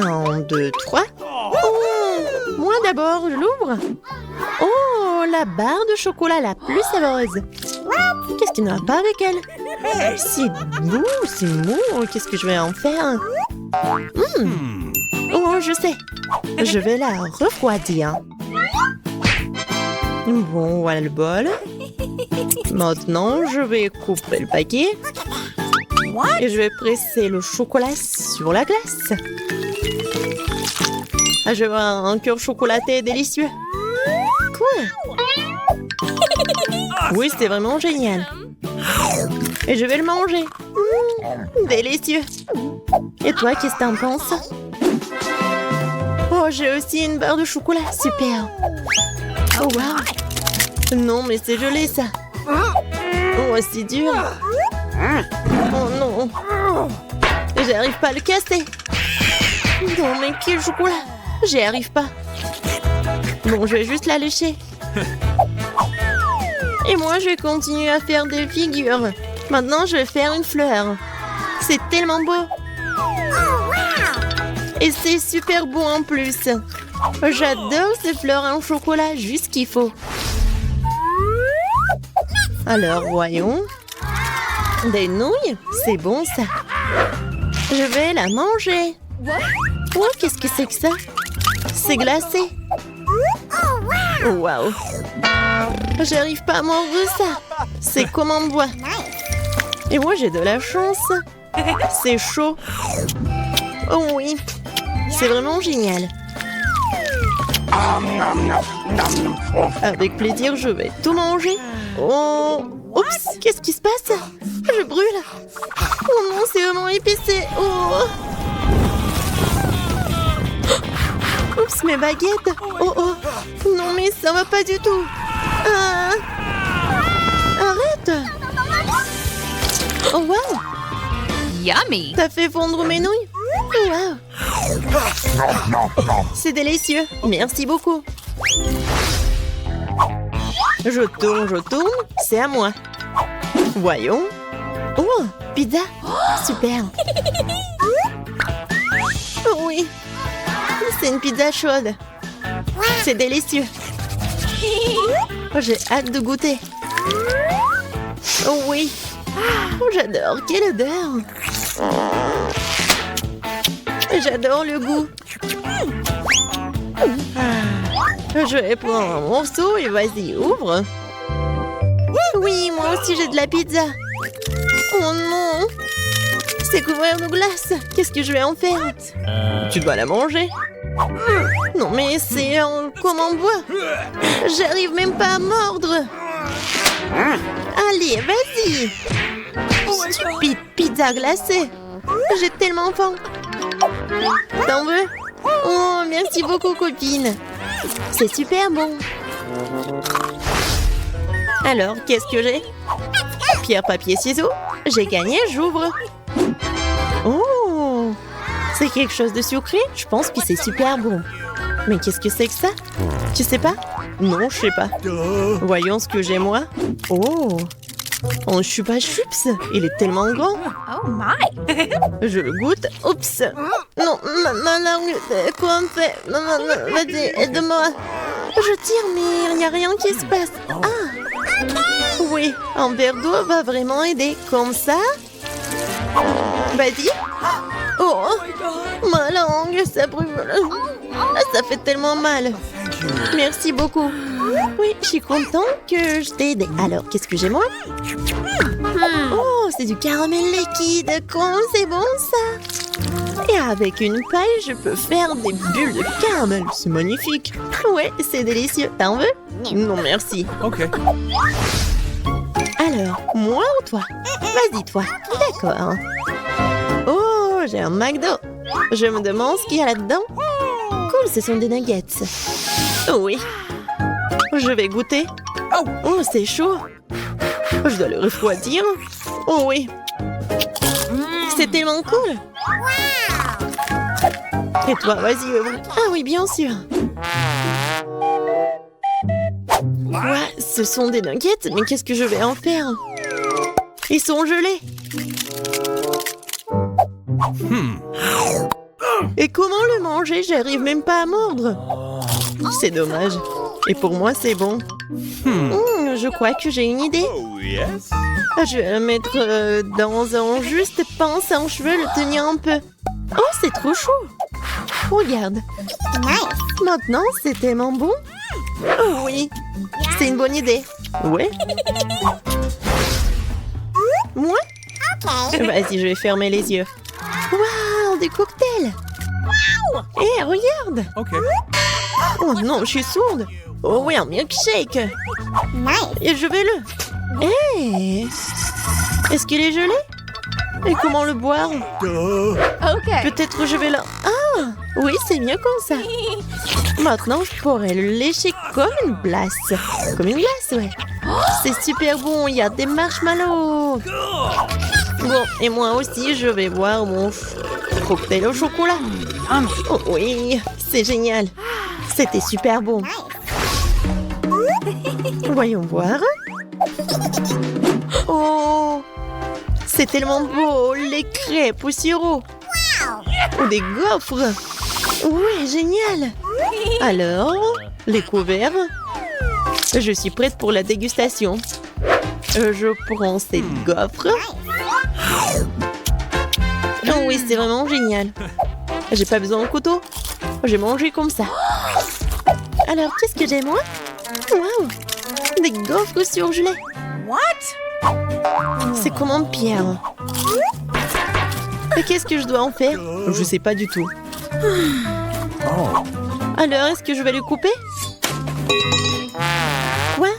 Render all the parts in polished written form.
1, 2, 3. Oh, moi d'abord, je l'ouvre. Oh, la barre de chocolat la plus savoureuse. Qu'est-ce qui ne va pas avec elle? C'est doux, c'est mou. Qu'est-ce que je vais en faire? Oh, je sais. Je vais la refroidir. Bon, voilà le bol. Maintenant, je vais couper le paquet. Et je vais presser le chocolat sur la glace. Ah, je vois un cœur chocolaté délicieux. Quoi? Oui, c'est vraiment génial. Et je vais le manger. Délicieux. Et toi, qu'est-ce que t'en penses? Oh, j'ai aussi une barre de chocolat. Super. Oh, wow. Non, mais c'est gelé, ça. Oh, c'est dur. Oh, non. J'arrive pas à le casser. Non, mais quel chocolat. J'y arrive pas. Bon, je vais juste la lécher. Et moi, je vais continuer à faire des figures. Maintenant, je vais faire une fleur. C'est tellement beau. Et c'est super beau en plus. J'adore ces fleurs en chocolat, juste ce qu'il faut. Alors, voyons. Des nouilles? C'est bon, ça. Je vais la manger. Oh, qu'est-ce que c'est que ça? C'est glacé. Waouh. J'arrive pas à mordre ça. C'est comme en bois. Et moi, j'ai de la chance. C'est chaud. Oh oui. C'est vraiment génial. Avec plaisir, je vais tout manger. Oh. Oups, qu'est-ce qui se passe? Je brûle. Oh non, c'est vraiment épicé. Oh. Oups, mes baguettes. Oh oh. Non, mais ça va pas du tout. Ah. Arrête. Oh wow. Yummy! T'as fait fondre mes nouilles? Wow. C'est délicieux. Merci beaucoup. Je tourne. C'est à moi. Voyons. Oh, pizza. Super. Oh oui. C'est une pizza chaude. C'est délicieux. Oh, j'ai hâte de goûter. Oh oui. Oh, j'adore. Quelle odeur. J'adore le goût. Je vais prendre un morceau et vas-y, ouvre. Oui, moi aussi j'ai de la pizza. Oh non. C'est couvert de glace. Qu'est-ce que je vais en faire? Tu dois la manger. Non, mais c'est comme en bois. J'arrive même pas à mordre. Allez, vas-y. Stupide pizza glacée. J'ai tellement faim. T'en veux? Oh, merci beaucoup, copine. C'est super bon. Alors, qu'est-ce que j'ai? Pierre, papier, ciseaux. J'ai gagné, j'ouvre. Oh, c'est quelque chose de sucré? Je pense que c'est super bon. Mais qu'est-ce que c'est que ça? Tu sais pas? Non, je sais pas. Voyons ce que j'ai moi. Oh, un chupa chups. Il est tellement grand. Oh my! Je le goûte. Oups. Non, ma langue. Quoi on fait? Vas-y, aide-moi. Je tire, mais il n'y a rien qui se passe. Ah! Oui, un verre d'eau va vraiment aider. Comme ça? Vas-y. Oh! Ma langue, ça brûle. Ça fait tellement mal. Merci beaucoup. Oui, je suis contente que je t'ai aidé. Alors, qu'est-ce que j'ai moi? Oh, c'est du caramel liquide. Comment c'est bon ça? Et avec une paille, je peux faire des bulles de caramel. C'est magnifique. Ouais, c'est délicieux. T'en veux? Non, merci. Ok. Alors, moi ou toi? Vas-y, toi. D'accord. Oh, j'ai un McDo. Je me demande ce qu'il y a là-dedans. Cool, ce sont des nuggets. Oui. Je vais goûter. Oh, c'est chaud. Je dois le refroidir. Oh oui. C'est tellement cool. Et toi, vas-y, ouvre. Ah oui, bien sûr. Ouais, ce sont des nuggets, mais qu'est-ce que je vais en faire? Ils sont gelés. Et comment le manger? J'arrive même pas à mordre. C'est dommage. Et pour moi, c'est bon. Je crois que j'ai une idée. Je vais le mettre dans un juste pince en cheveux, le tenir un peu. Oh, c'est trop chaud. Regarde. Maintenant, c'est tellement bon. Oh oui, c'est une bonne idée. Ouais. Moi? Vas-y, je vais fermer les yeux. Waouh, des cocktails. Hé, regarde. Oh non, je suis sourde. Oh oui, un milkshake. Et je vais le... Hé, est-ce qu'il est gelé? Et comment le boire? Okay. Peut-être je vais le... Ah, oui, c'est mieux comme ça. Maintenant, je pourrais le lécher comme une glace. Comme une glace, ouais. C'est super bon, il y a des marshmallows. Bon, et moi aussi, je vais boire mon cocktail au chocolat. Oh oui, c'est génial. C'était super bon. Voyons voir. Oh, c'est tellement beau, les crêpes au sirop. Ou des gaufres. Oui, génial. Alors, les couverts. Je suis prête pour la dégustation. Je prends ces gaufres. Oh oui, c'est vraiment génial. J'ai pas besoin de couteau. J'ai mangé comme ça. Alors, qu'est-ce que j'ai moi? Waouh, des gaufres surgelées. What? C'est comme en pierre. Et qu'est-ce que je dois en faire? Je sais pas du tout. Alors, est-ce que je vais le couper? Quoi?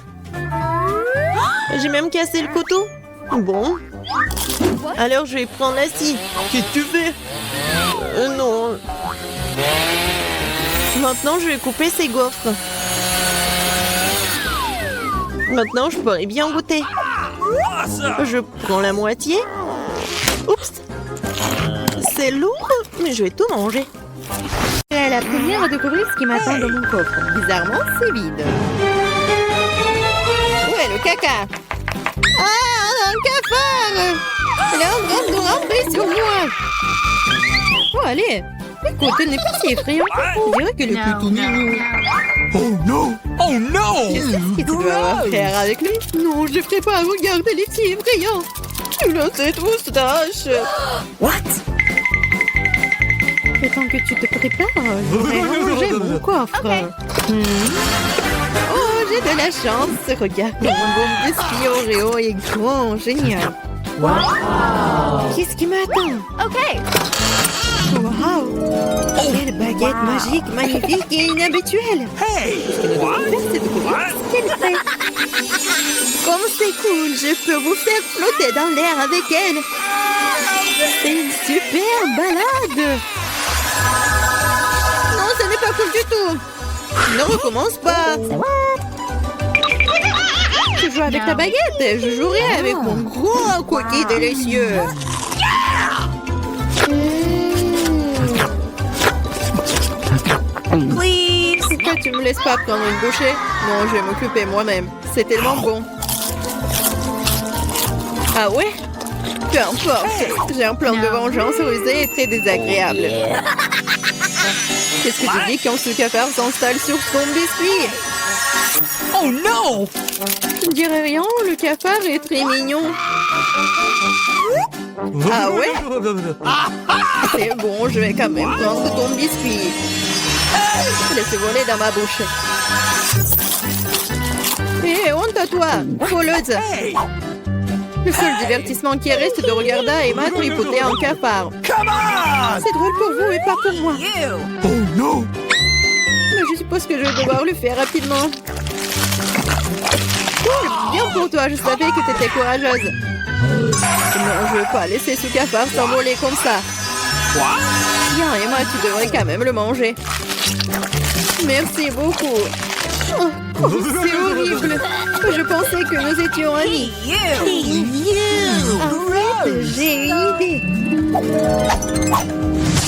J'ai même cassé le couteau. Bon. Alors, je vais prendre la scie. Qu'est-ce que tu fais? Non. Maintenant, je vais couper ces gaufres. Maintenant, je pourrais bien goûter. Je prends la moitié. Oups. C'est lourd, mais je vais tout manger. C'est la première à découvrir ce qui m'attend dans mon coffre. Bizarrement, c'est vide. Où est le caca? Ah, un cafard! Il est en train de ramper sur moi. Oh, allez. Écoute, elle n'est pas si effrayante. On dirait qu'elle est plutôt mignonne. Oh non! Oh non! Qu'est-ce que tu dois avoir faire avec lui? Non, je ne ferai pas. Regarde, elle est si effrayante. Tu as cette moustache. What? Et tant que tu te prépares, je vais ranger mon coffre. Oh, j'ai de la chance. Regarde, mon bon biscuit Oreo est grand, génial. Qu'est-ce qui m'attend? Okay. Wow! Quelle baguette magique, magnifique et inhabituelle! Hey! What? C'est de découvrir ce qu'elle fait. Comme c'est cool, je peux vous faire flotter dans l'air avec elle. C'est une super balade. Non, ce n'est pas cool du tout. Ne recommence pas. Tu joues avec ta baguette, je jouerai avec mon gros cookie délicieux. Please. Pourquoi tu me laisses pas prendre une bouchée? Non, je vais m'occuper moi-même. C'est tellement bon. Ah ouais? Peu importe. J'ai un plan de vengeance rusé et très désagréable. Qu'est-ce que tu dis quand ce cafard s'installe sur ton biscuit? Oh non! Je ne dirais rien, le cafard est très mignon. Ah ouais? C'est bon, je vais quand même prendre ton biscuit. Laisse voler dans ma bouche. Hé, honte à toi, voleuse. Le seul divertissement qui reste de regarder Emma tripoter un cafard. Come on! C'est drôle pour vous et pas pour moi. Oh non! Mais je suppose que je vais devoir le faire rapidement. Cool, bien pour toi, je savais que tu étais courageuse. Non, je ne veux pas laisser ce cafard s'envoler comme ça. Bien, Emma, tu devrais quand même le manger. Merci beaucoup. Oh, c'est horrible. Je pensais que nous étions amis. En fait, j'ai une idée.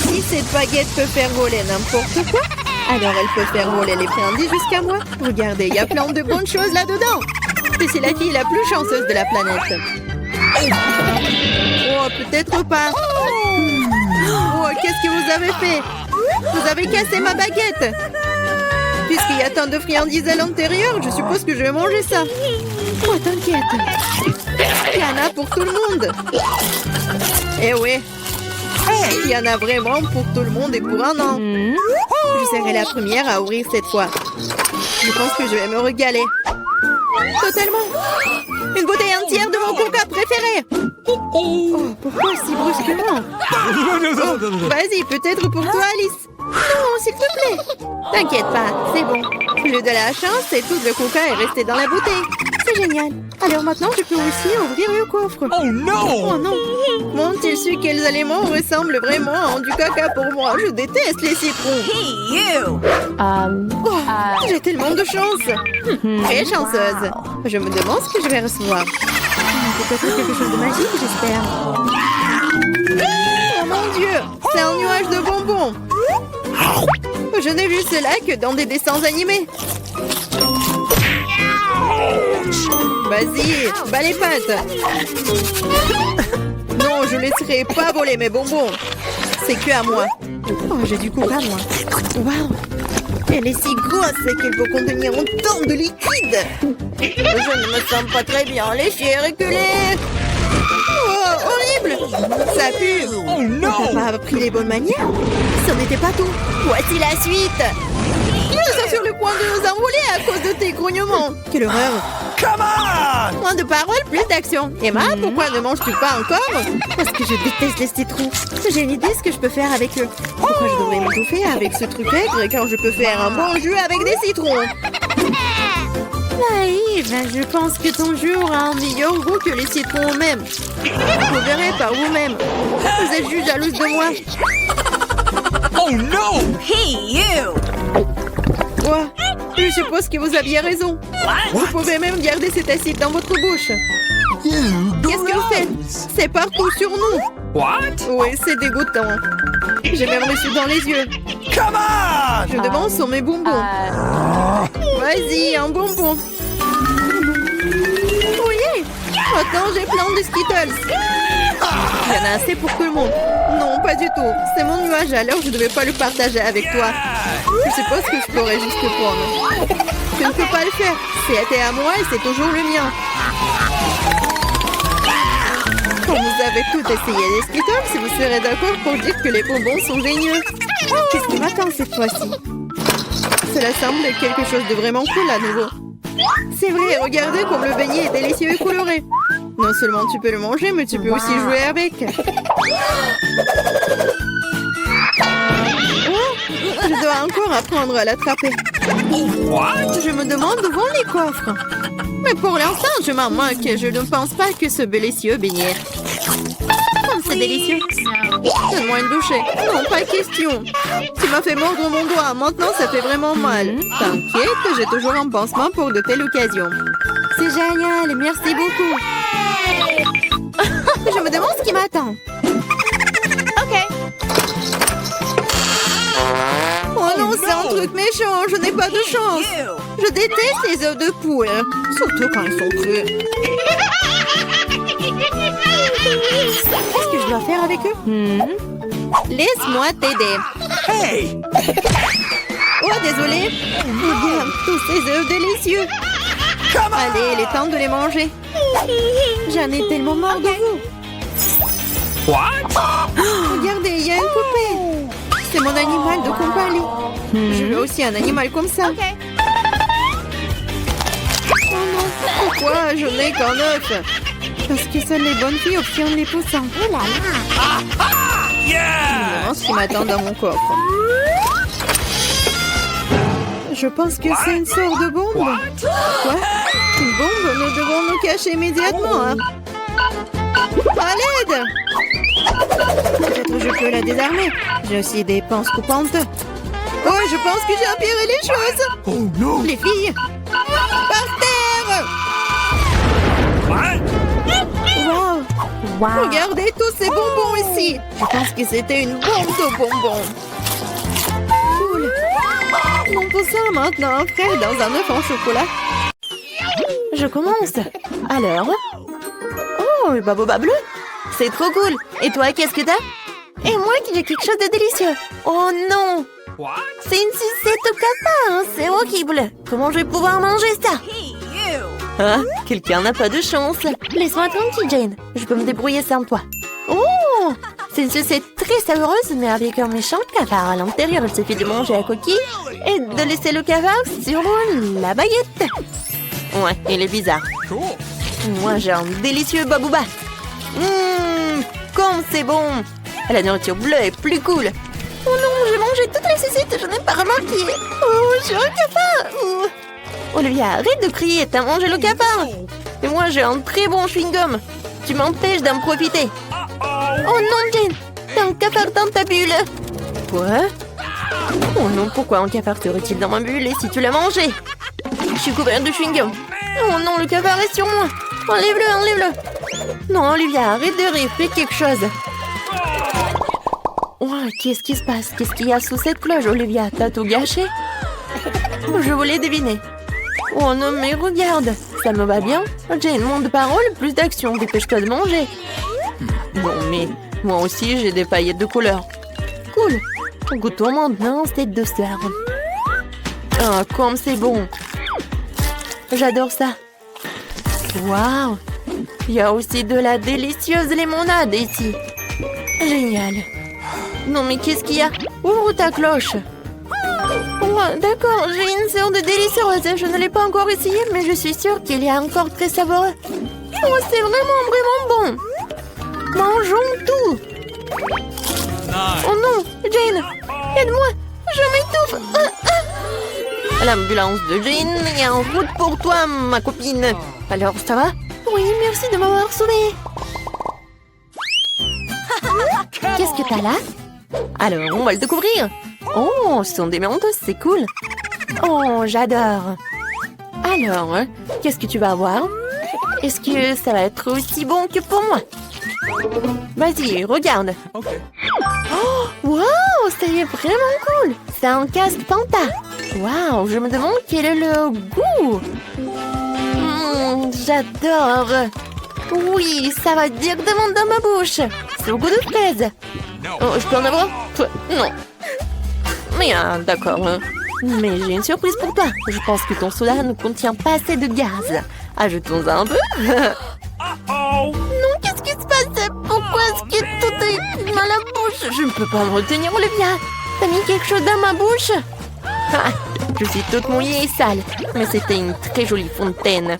Si cette baguette peut faire voler n'importe quoi, alors elle peut faire voler les friandises jusqu'à moi. Regardez, il y a plein de bonnes choses là-dedans. Et c'est la fille la plus chanceuse de la planète. Oh, peut-être pas. Oh, qu'est-ce que vous avez fait? Vous avez cassé ma baguette. Puisqu'il y a tant de friandises à l'intérieur, je suppose que je vais manger ça. Oh, t'inquiète. Il y en a pour tout le monde. Eh oui. Il y en a vraiment pour tout le monde et pour un an. Je serai la première à ouvrir cette fois. Je pense que je vais me régaler. Totalement. Une bouteille entière de mon coca préféré. Oh, pourquoi si brusquement? Vas-y, peut-être pour toi, Alice. Non, s'il te plaît. T'inquiète pas, c'est bon. J'ai eu de la chance et tout le coca est resté dans la bouteille. C'est génial. Alors maintenant, je peux aussi ouvrir le coffre. Oh no! Oh non. M'ont-ils su quels aliments ressemblent vraiment à du caca pour moi? Je déteste les citrons. Hey, you. Oh, j'ai tellement de chance. Très chanceuse. Je me demande ce que je vais recevoir. Peut-être quelque chose de magique, j'espère. Oh mon Dieu, c'est un nuage de bonbons. Je n'ai vu cela que dans des dessins animés. Vas-y, bats les pattes. Non, je ne laisserai pas voler mes bonbons. C'est que à moi. Oh, j'ai du coca, moi. Waouh. Elle est si grosse qu'elle peut contenir autant de liquide. Je ne me sens pas très bien. Les chiens reculés. Oh, horrible. Ça pue. Oh no! T'as pas appris les bonnes manières? Ce n'était pas tout. Voici la suite. Nous sommes sur le point de nous envoler à cause de tes grognements. Quelle horreur. Come on! Moins de paroles, plus d'action. Emma, pourquoi ne manges-tu pas encore? Parce que je déteste les citrons. J'ai une idée ce que je peux faire avec eux. Pourquoi je devrais m'étouffer avec ce truc aigre quand je peux faire un bon jus avec des citrons? Naïve, je pense que ton jus aura un meilleur goût que les citrons eux-mêmes. Vous verrez par vous-même. Vous êtes juste jalouse de moi. Oh no! Hey, you. Quoi? Je suppose que vous aviez raison. Vous pouvez même garder cet acide dans votre bouche. Qu'est-ce que vous faites? C'est partout sur nous. What? Oui, c'est dégoûtant. J'ai même reçu dans les yeux. Come on! Je demande sur mes bonbons. Vas-y, un bonbon. Oui. Maintenant, j'ai plein de Skittles. Il y en a assez pour tout le monde. Non, pas du tout. C'est mon nuage, alors je ne devais pas le partager avec toi. Je suppose que je pourrais juste le prendre. Je ne peux pas le faire. C'était à moi et c'est toujours le mien. Quand vous avez tout essayé les Skittles, vous serez d'accord pour dire que les bonbons sont géniaux. Qu'est-ce qui m'attend cette fois-ci? Cela semble quelque chose de vraiment cool à nouveau. C'est vrai, regardez comme le beignet est délicieux et coloré. Non seulement tu peux le manger, mais tu peux aussi jouer avec. Oh, je dois encore apprendre à l'attraper. What? Je me demande où vont les coffres. Mais pour l'instant, je m'en moque. Je ne pense pas que ce délicieux beignet. Oh, c'est délicieux. Donne-moi une bouchée. Non, pas question. Tu m'as fait mordre mon doigt. Maintenant, ça fait vraiment mal. T'inquiète, j'ai toujours un pansement pour de telles occasions. C'est génial. Merci beaucoup. Je me demande ce qui m'attend. OK. Oh non, c'est un truc méchant. Je n'ai pas de chance. Je déteste les œufs de poule. Surtout quand ils sont crus. Qu'est-ce que je dois faire avec eux? Laisse-moi t'aider. Hey! Oh, désolé. Regarde tous ces œufs délicieux. Allez, il est temps de les manger. J'en ai tellement marre de vous. What? Regardez, il y a une poupée. C'est mon animal de compagnie. Je veux aussi un animal comme ça. OK. Oh non, pourquoi je n'ai qu'un œuf? Parce que seules les bonnes filles obtiennent les poussins. Oh là là. Je me Yeah! demande ce qui m'attend dans mon coffre. Je pense que c'est une sorte de bombe. Quoi? Une bombe? Nous devons nous cacher immédiatement. Hein? À l'aide! Peut-être je peux la désarmer. J'ai aussi des pinces coupantes. Oh, je pense que j'ai empiré les choses. Oh no! Les filles! Par terre! What? Wow! Regardez tous ces bonbons ici! Je pense que c'était une bombe de bonbons. Cool! Mon poussin maintenant un frère dans un œuf en chocolat. Je commence. Alors? Oh, le baboba bleu! C'est trop cool! Et toi, qu'est-ce que t'as? Et moi qui ai quelque chose de délicieux. Oh non! What? C'est une sucette au cafard, hein, c'est horrible. Comment je vais pouvoir manger ça? Hey, you. Ah, quelqu'un n'a pas de chance. Laisse-moi tranquille, Jane. Je peux me débrouiller sans toi. Oh! C'est une sucette très savoureuse, mais avec un méchant cafard à l'intérieur. Il suffit de manger la coquille et de laisser le cafard sur la baguette. Ouais, il est bizarre. Cool. Moi, j'ai un délicieux babouba. Comme c'est bon. La nourriture bleue est plus cool. Oh non, j'ai mangé toute la sucette, je n'ai pas remarqué. Oh, j'ai un cafard. Oh. Olivia, arrête de crier, t'as mangé le cafard. Et moi, j'ai un très bon chewing-gum. Tu m'empêches d'en profiter. Oh non, Jane, t'as un cafard dans ta bulle. Quoi? Oh non, pourquoi un cafard serait-il dans ma bulle et si tu l'as mangé? Je suis couverte de chewing-gum. Oh non, le cafard est sur moi. Enlève-le, enlève-le. Non, Olivia, arrête de rire, fais quelque chose. Oh, qu'est-ce qui se passe? Qu'est-ce qu'il y a sous cette cloche, Olivia? T'as tout gâché? Je voulais deviner. Oh non, mais regarde, ça me va bien. Jane, moins de paroles, plus d'action. Dépêche-toi de manger. Bon, mais moi aussi, j'ai des paillettes de couleur. Cool. Goûtons maintenant cette douceur. Ah, comme c'est bon. J'adore ça. Waouh. Il y a aussi de la délicieuse limonade ici. Génial. Non, mais qu'est-ce qu'il y a? Ouvre ta cloche. Oh, d'accord, j'ai une sorte de délicieuse. Je ne l'ai pas encore essayé, mais je suis sûre qu'il est encore très savoureux. Oh, c'est vraiment bon. Mangeons tout. Oh non, Jane, aide-moi, je m'étouffe. L'ambulance de Jane est en route pour toi, ma copine. Alors, ça va? Oui, merci de m'avoir sauvée. Qu'est-ce que t'as là? Alors, on va le découvrir. Oh, ce sont des mentos, c'est cool. Oh, j'adore. Alors, qu'est-ce que tu vas avoir? Est-ce que ça va être aussi bon que pour moi? Vas-y, regarde. Okay. Oh, wow, c'est vraiment cool. C'est un casque Fanta. Wow, je me demande quel est le goût. J'adore. Oui, ça va directement dans ma bouche. C'est au goût de fraise. Oh, je peux en avoir? Non. Mais d'accord. Mais j'ai une surprise pour toi. Je pense que ton soda ne contient pas assez de gaz. Ajoutons un peu. Oh. Non, qu'est-ce qui se passe? Pourquoi est-ce que tout est dans la bouche? Je ne peux pas me retenir, Olivia. T'as mis quelque chose dans ma bouche? Ah, je suis toute mouillée et sale. Mais c'était une très jolie fontaine.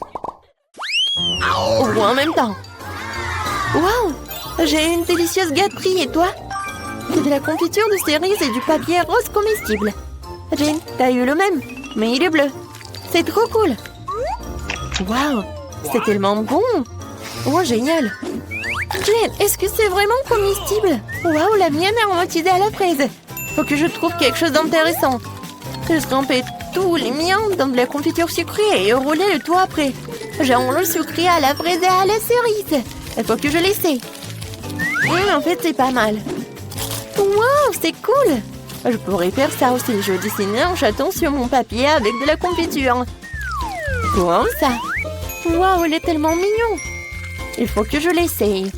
Ou en même temps. Waouh! J'ai une délicieuse gâterie, et toi? C'est de la confiture de cerises et du papier rose comestible. Jane, t'as eu le même, mais il est bleu. C'est trop cool. Waouh! C'est tellement bon. Oh, génial. Jane, est-ce que c'est vraiment comestible? Waouh, la mienne est aromatisée à la fraise. Faut que je trouve quelque chose d'intéressant. Je trempais tous les miens dans de la confiture sucrée et rouler le tout après. J'ai le sucré à la fraise et à la cerise. Il faut que je l'essaie. En fait, c'est pas mal. Waouh, c'est cool. Je pourrais faire ça aussi. Je dessinais un chaton sur mon papier avec de la confiture. Comme ça. Waouh, il est tellement mignon. Il faut que je l'essaye.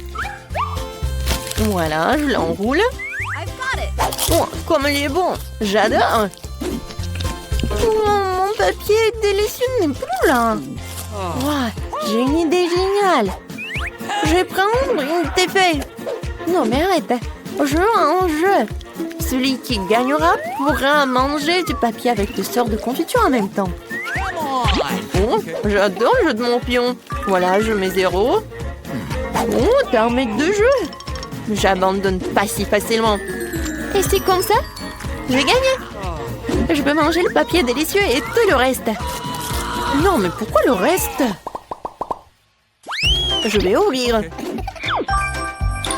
Voilà, je l'enroule. I've got it. Oh, comme il est bon. J'adore. Oh, mon papier est délicieux n'est plus là. Wow, j'ai une idée géniale. Je vais prendre une défaite. Non, mais arrête. Je veux un jeu. Celui qui gagnera pourra manger du papier avec des sortes de confiture en même temps. Oh, j'adore le jeu de mon pion. Voilà, je mets 0. Oh, t'es un mec de jeu. J'abandonne pas si facilement. Et c'est comme ça, j'ai gagné. Je peux manger le papier délicieux et tout le reste. Non, mais pourquoi le reste? Je vais ouvrir.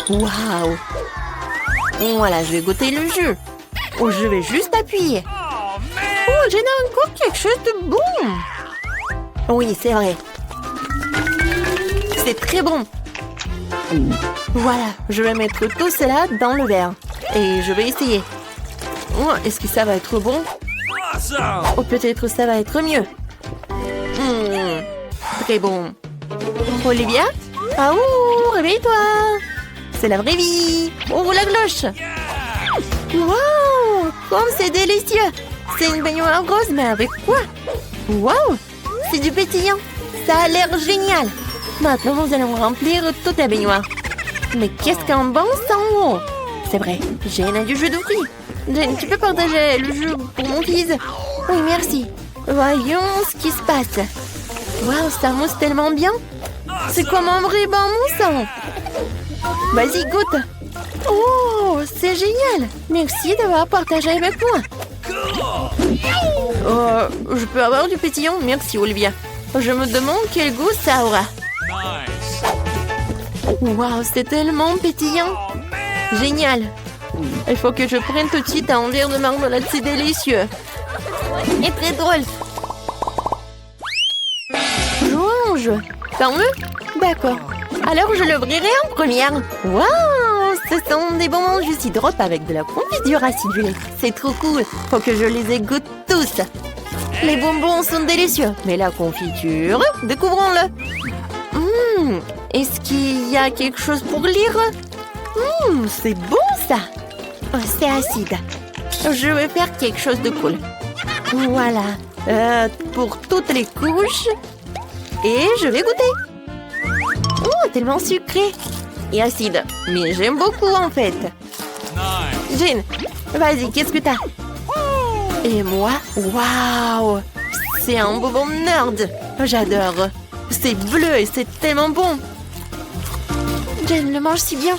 Waouh. Voilà, je vais goûter le jus. Oh, je vais juste appuyer. Oh, j'ai encore quelque chose de bon. Oui, c'est vrai. C'est très bon. Voilà, je vais mettre tout cela dans le verre. Et je vais essayer. Oh, est-ce que ça va être bon? Awesome. Oh, peut-être ça va être mieux. Très bon. Olivia? Ah ouh, réveille-toi. C'est la vraie vie. Oh, la cloche. Waouh, comme c'est délicieux. C'est une baignoire rose, mais avec quoi? Waouh, c'est du pétillant. Ça a l'air génial. Maintenant, nous allons remplir toute la baignoire. Mais qu'est-ce qu'un bon sang! C'est vrai, Jane a du jus de fruits. Jane, tu peux partager le jus pour mon fils? Oui, merci. Voyons ce qui se passe. Waouh, ça mousse tellement bien. C'est comme un vrai bon moussant. Vas-y, goûte. Oh, c'est génial. Merci d'avoir partagé avec moi. Je peux avoir du pétillant? Merci, Olivia. Je me demande quel goût ça aura. Waouh, c'est tellement pétillant. Génial. Il faut que je prenne tout de suite un verre de marmelade, c'est délicieux. Et très drôle. Rouge. Ferme-le? D'accord. Alors je l'ouvrirai en première. Waouh, ce sont des bonbons jus hydrope avec de la confiture acidulée. C'est trop cool. Faut que je les égoutte tous. Les bonbons sont délicieux. Mais la confiture, découvrons-le. Est-ce qu'il y a quelque chose pour lire? C'est bon ça. Oh, c'est acide. Je vais faire quelque chose de cool. Voilà. Pour toutes les couches. Et je vais goûter. Oh, tellement sucré. Et acide. Mais j'aime beaucoup en fait. Jane, vas-y, qu'est-ce que t'as? Et moi, waouh, c'est un bonbon nerd. J'adore. C'est bleu et c'est tellement bon. Jane le mange si bien.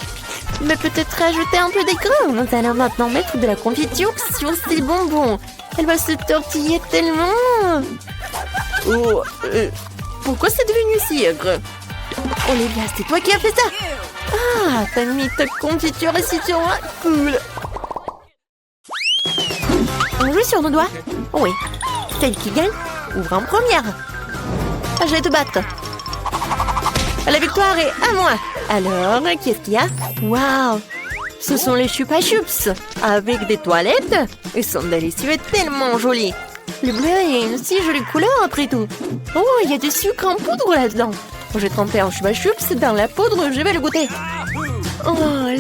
Mais peut-être rajouter un peu d'écran. Nous allons maintenant mettre de la confiture sur ces bonbons. Elle va se tortiller tellement. Oh, pourquoi c'est devenu si aigre? Olivia, c'est toi qui as fait ça? Ah, t'as mis ta confiture ici sur moi. Cool. On joue sur nos doigts? Oui. Celle qui gagne ouvre en première. Je vais te battre. La victoire est à moi. Alors, qu'est-ce qu'il y a? Waouh! Ce sont les Chupa Chups avec des toilettes. Ils sont délicieux et tellement jolis. Le bleu est une si jolie couleur après tout. Oh, il y a du sucre en poudre là-dedans. Je vais tremper un Chupa Chups dans la poudre, je vais le goûter. Oh,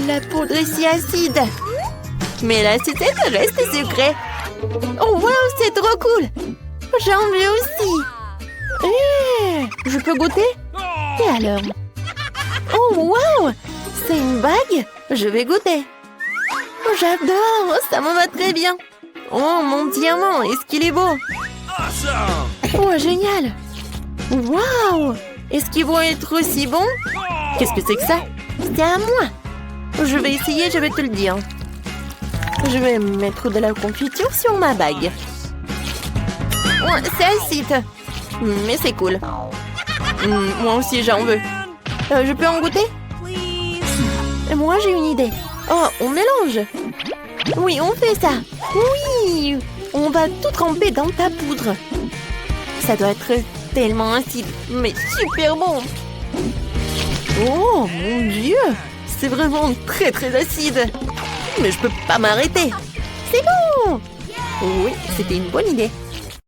la poudre est si acide. Mais la sucette reste sucrée. Oh, waouh, c'est trop cool. J'en veux aussi. Je peux goûter? Et alors? Oh, waouh! C'est une bague? Je vais goûter. Oh, j'adore! Ça me va très bien. Oh, mon diamant! Est-ce qu'il est beau? Oh, génial! Waouh! Est-ce qu'ils vont être aussi bons? Qu'est-ce que c'est que ça? C'est à moi! Je vais essayer, je vais te le dire. Je vais mettre de la confiture sur ma bague. Oh, c'est acide. Mais c'est cool. Moi aussi, j'en veux. Je peux en goûter? Moi, j'ai une idée. Oh, on mélange. Oui, on fait ça. Oui, on va tout tremper dans ta poudre. Ça doit être tellement acide, mais super bon. Oh, mon Dieu. C'est vraiment très, très acide. Mais je peux pas m'arrêter. C'est bon. Oui, c'était une bonne idée.